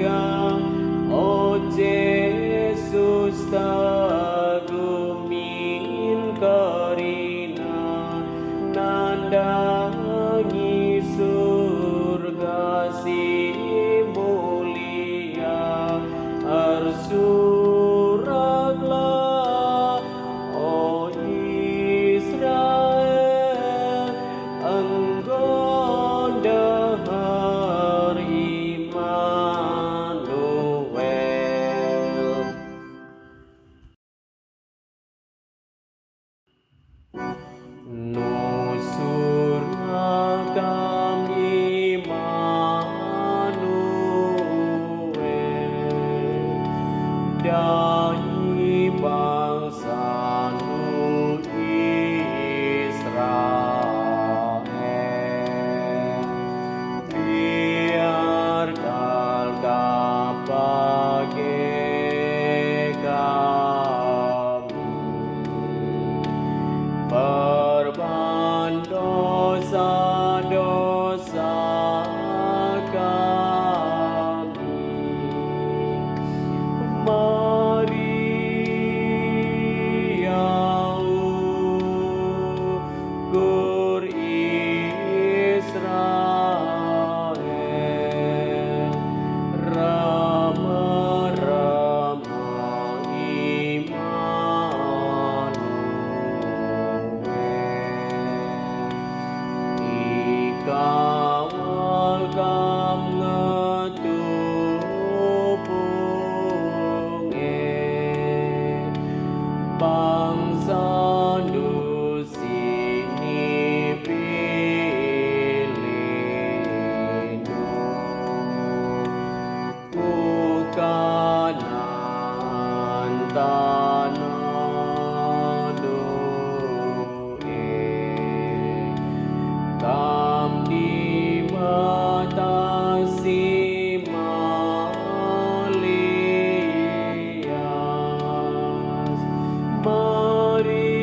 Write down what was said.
Oh Yesus tagumin karina nandangi surga si mulia arsuraklah oh Israel engkau dahar Immanuel. Nusurna kami Immanuel dari bangsa Israel. Biarkan bagi kami perban dosa-dosa kami. Mari ya ukur Israel, Rama-Rama Immanuel. Ikawal kam ngetupung bangsa nu sini pilino bukanan tanah doe kam di mata si malias Maria